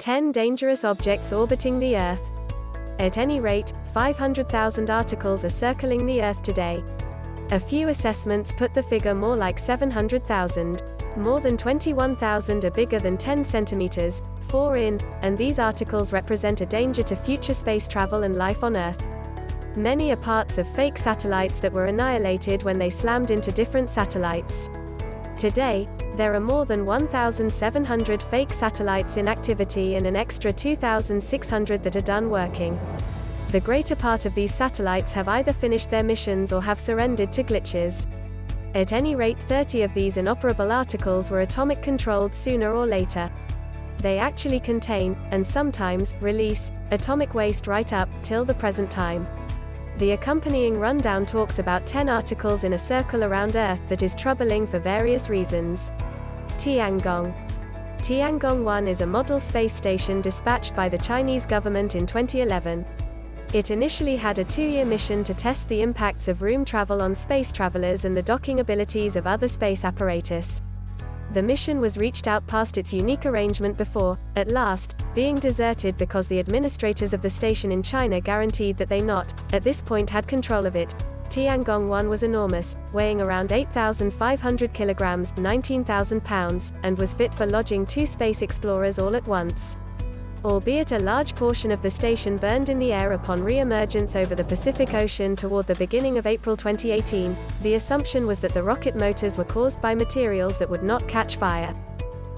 10 dangerous objects orbiting the Earth. At any rate, 500,000 articles are circling the Earth today. A few assessments put the figure more like 700,000. More than 21,000 are bigger than 10 centimeters, 4 in, and these articles represent a danger to future space travel and life on Earth. Many are parts of fake satellites that were annihilated when they slammed into different satellites. Today, there are more than 1,700 fake satellites in activity and an extra 2,600 that are done working. The greater part of these satellites have either finished their missions or have surrendered to glitches. At any rate, 30 of these inoperable articles were atomic-controlled sooner or later. They actually contain, and sometimes, release, atomic waste right up till the present time. The accompanying rundown talks about 10 articles in a circle around Earth that is troubling for various reasons. Tiangong. Tiangong I is a model space station dispatched by the Chinese government in 2011. It initially had a 2-year mission to test the impacts of room travel on space travelers and the docking abilities of other space apparatus. The mission was reached out past its unique arrangement before, at last, being deserted because the administrators of the station in China guaranteed that they not, at this point, had control of it. Tiangong I was enormous, weighing around 8,500 kilograms, 19,000 pounds, and was fit for lodging 2 space explorers all at once. Albeit a large portion of the station burned in the air upon re-emergence over the Pacific Ocean toward the beginning of April 2018, the assumption was that the rocket motors were caused by materials that would not catch fire.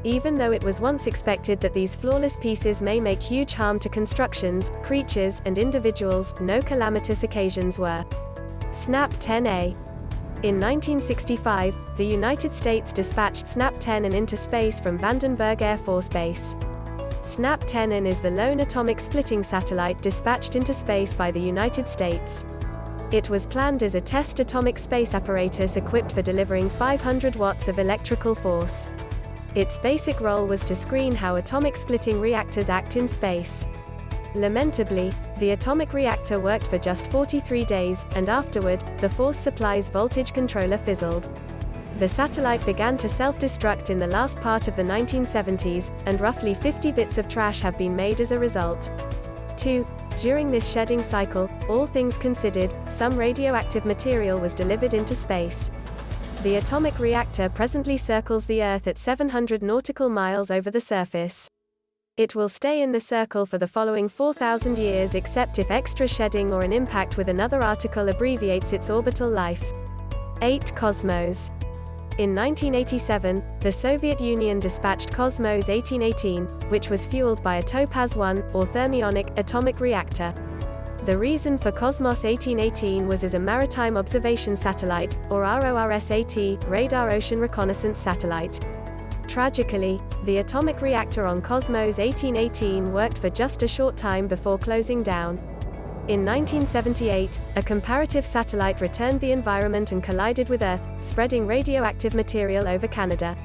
Even though it was once expected that these flawless pieces may make huge harm to constructions, creatures, and individuals, no calamitous occasions were. SNAP-10A. In 1965, the United States dispatched SNAP-10N into space from Vandenberg Air Force Base. SNAP-10N is the lone atomic splitting satellite dispatched into space by the United States. It was planned as a test atomic space apparatus equipped for delivering 500 watts of electrical force. Its basic role was to screen how atomic splitting reactors act in space. Lamentably, the atomic reactor worked for just 43 days, and afterward, the force supply's voltage controller fizzled. The satellite began to self-destruct in the last part of the 1970s, and roughly 50 bits of trash have been made as a result. 2. During this shedding cycle, all things considered, some radioactive material was delivered into space. The atomic reactor presently circles the Earth at 700 nautical miles over the surface. It will stay in the circle for the following 4,000 years except if extra shedding or an impact with another article abbreviates its orbital life. 8. Cosmos. In 1987, the Soviet Union dispatched Cosmos 1818, which was fueled by a Topaz 1, or thermionic, atomic reactor. The reason for Cosmos 1818 was as a maritime observation satellite, or RORSAT, radar ocean reconnaissance satellite. Tragically, the atomic reactor on Cosmos 1818 worked for just a short time before closing down. In 1978, a comparative satellite returned the environment and collided with Earth, spreading radioactive material over Canada.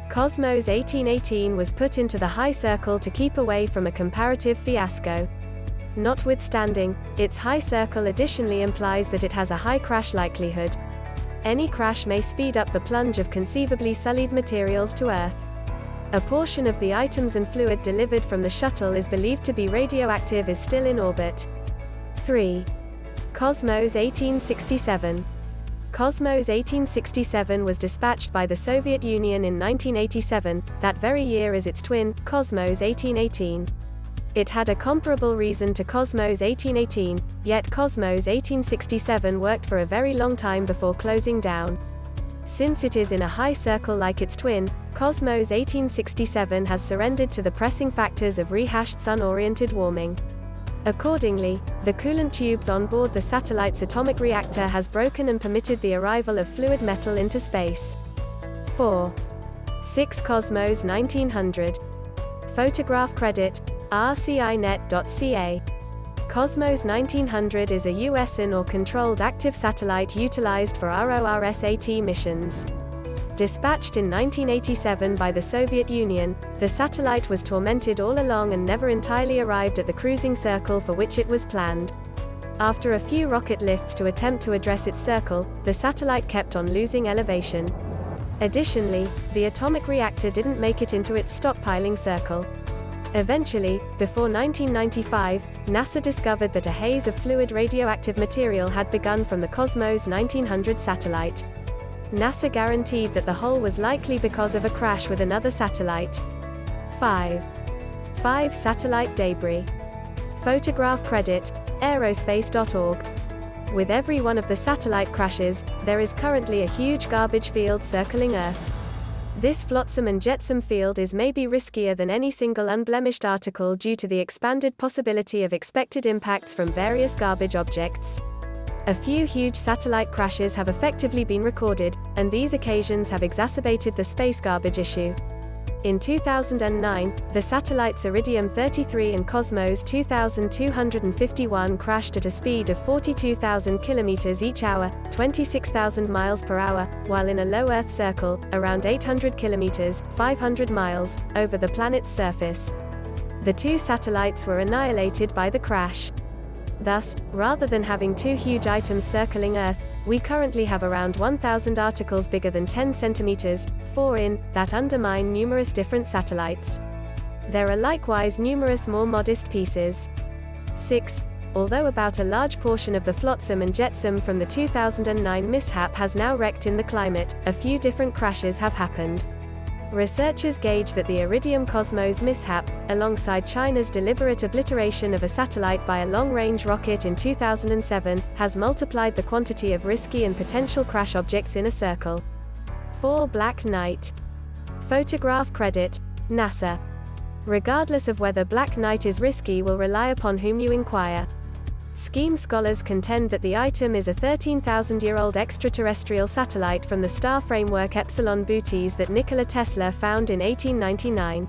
Cosmos 1818 was put into the high circle to keep away from a comparative fiasco. Notwithstanding, its high circle additionally implies that it has a high crash likelihood. Any crash may speed up the plunge of conceivably sullied materials to Earth. A portion of the items and fluid delivered from the shuttle is believed to be radioactive is still in orbit. 3. Cosmos 1867. Cosmos 1867 was dispatched by the Soviet Union in 1987, that very year as its twin, Cosmos 1818. It had a comparable reason to Cosmos 1818, yet Cosmos 1867 worked for a very long time before closing down. Since it is in a high circle like its twin, Cosmos 1867 has surrendered to the pressing factors of rehashed sun-oriented warming. Accordingly, the coolant tubes on board the satellite's atomic reactor has broken and permitted the arrival of fluid metal into space. 4. 6. Cosmos 1900. Photograph credit, rcinet.ca. Cosmos 1900 is a USN or controlled active satellite utilized for RORSAT missions. Dispatched in 1987 by the Soviet Union, the satellite was tormented all along and never entirely arrived at the cruising circle for which it was planned. After a few rocket lifts to attempt to address its circle, the satellite kept on losing elevation. Additionally, the atomic reactor didn't make it into its stockpiling circle. Eventually, before 1995, NASA discovered that a haze of fluid radioactive material had begun from the Cosmos 1900 satellite. NASA guaranteed that the hole was likely because of a crash with another satellite. 5. Satellite debris. Photograph credit, aerospace.org. With every one of the satellite crashes, there is currently a huge garbage field circling Earth. This flotsam and jetsam field is maybe riskier than any single unblemished article due to the expanded possibility of expected impacts from various garbage objects. A few huge satellite crashes have effectively been recorded, and these occasions have exacerbated the space garbage issue. In 2009, the satellites Iridium 33 and Cosmos 2251 crashed at a speed of 42,000 km each hour, 26,000 miles per hour, while in a low Earth circle, around 800 km, 500 miles, over the planet's surface. The two satellites were annihilated by the crash. Thus, rather than having two huge items circling Earth, we currently have around 1,000 articles bigger than 10 centimeters, 4 in, that undermine numerous different satellites. There are likewise numerous more modest pieces. 6. Although about a large portion of the flotsam and jetsam from the 2009 mishap has now wrecked in the climate, a few different crashes have happened. Researchers gauge that the Iridium Cosmos mishap, alongside China's deliberate obliteration of a satellite by a long-range rocket in 2007, has multiplied the quantity of risky and potential crash objects in a circle. 4. Black Knight. Photograph credit, NASA. Regardless of whether Black Knight is risky will rely upon whom you inquire. Scheme scholars contend that the item is a 13,000-year-old extraterrestrial satellite from the star framework Epsilon Bootes that Nikola Tesla found in 1899.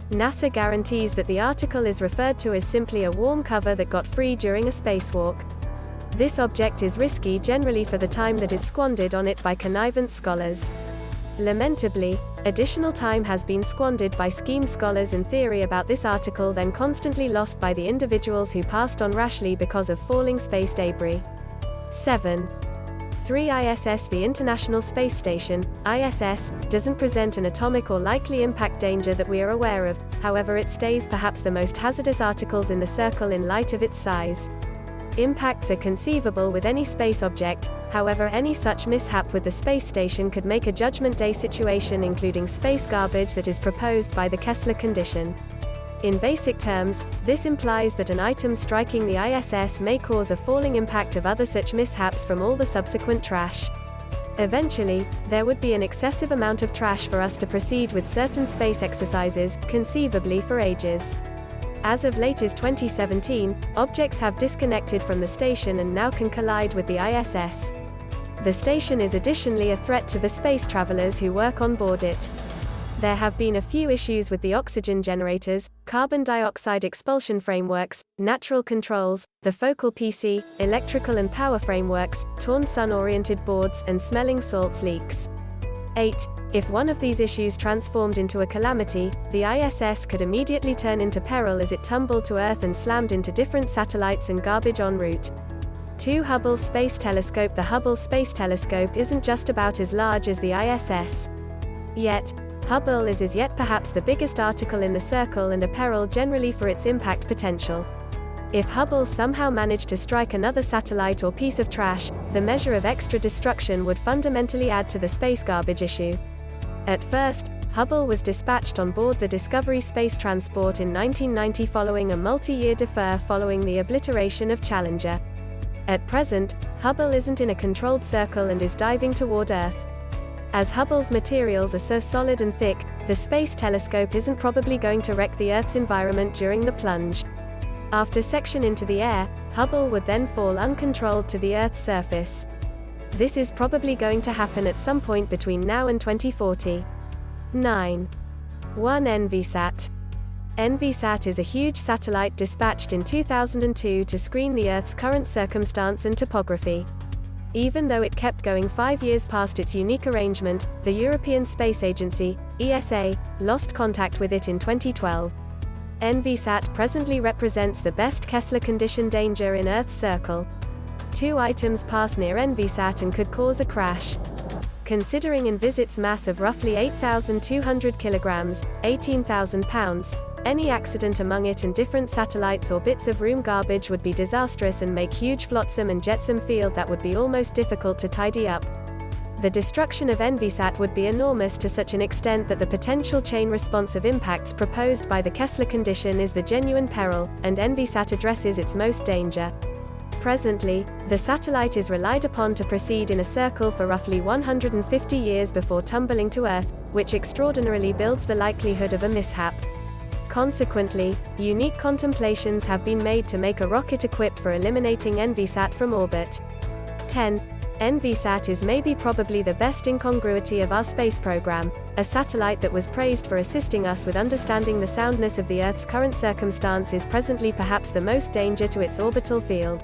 NASA guarantees that the article is referred to as simply a warm cover that got free during a spacewalk. This object is risky generally for the time that is squandered on it by connivant scholars. Lamentably, additional time has been squandered by scheme scholars and theory about this article then constantly lost by the individuals who passed on rashly because of falling space debris. 7. 3. ISS. The International Space Station, ISS, doesn't present an atomic or likely impact danger that we are aware of, however it stays perhaps the most hazardous articles in the circle in light of its size. Impacts are conceivable with any space object, however any such mishap with the space station could make a Judgment Day situation including space garbage that is proposed by the Kessler condition. In basic terms, this implies that an item striking the ISS may cause a falling impact of other such mishaps from all the subsequent trash. Eventually, there would be an excessive amount of trash for us to proceed with certain space exercises, conceivably for ages. As of latest 2017, objects have disconnected from the station and now can collide with the ISS. The station is additionally a threat to the space travelers who work on board it. There have been a few issues with the oxygen generators, carbon dioxide expulsion frameworks, natural controls, the focal PC, electrical and power frameworks, torn sun-oriented boards, and smelling salts leaks. 8. If one of these issues transformed into a calamity, the ISS could immediately turn into peril as it tumbled to Earth and slammed into different satellites and garbage en route. 2. Hubble Space Telescope. The Hubble Space Telescope isn't just about as large as the ISS. Yet, Hubble is as yet perhaps the biggest article in the circle and a peril generally for its impact potential. If Hubble somehow managed to strike another satellite or piece of trash, the measure of extra destruction would fundamentally add to the space garbage issue. At first, Hubble was dispatched on board the Discovery space transport in 1990 following a multi-year defer following the obliteration of Challenger. At present, Hubble isn't in a controlled circle and is diving toward Earth. As Hubble's materials are so solid and thick, the space telescope isn't probably going to wreck the Earth's environment during the plunge. After section into the air, Hubble would then fall uncontrolled to the Earth's surface. This is probably going to happen at some point between now and 2040. 9. 1. NVSAT. NVSAT is a huge satellite dispatched in 2002 to screen the Earth's current circumstance and topography. Even though it kept going 5 years past its unique arrangement, the European Space Agency, ESA, lost contact with it in 2012. NVSAT presently represents the best Kessler condition danger in Earth's circle. 2 items pass near NVSAT and could cause a crash. Considering NVSAT's mass of roughly 8,200 kilograms, 18,000 pounds, Any accident among it and different satellites or bits of room garbage would be disastrous and make huge flotsam and jetsam field that would be almost difficult to tidy up. The destruction of NVSAT would be enormous to such an extent that the potential chain response of impacts proposed by the Kessler condition is the genuine peril, and NVSAT addresses its most danger. Presently, the satellite is relied upon to proceed in a circle for roughly 150 years before tumbling to Earth, which extraordinarily builds the likelihood of a mishap. Consequently, unique contemplations have been made to make a rocket equipped for eliminating NVSAT from orbit. 10. NVSAT is maybe probably the best incongruity of our space program, a satellite that was praised for assisting us with understanding the soundness of the Earth's current circumstance is presently perhaps the most danger to its orbital field.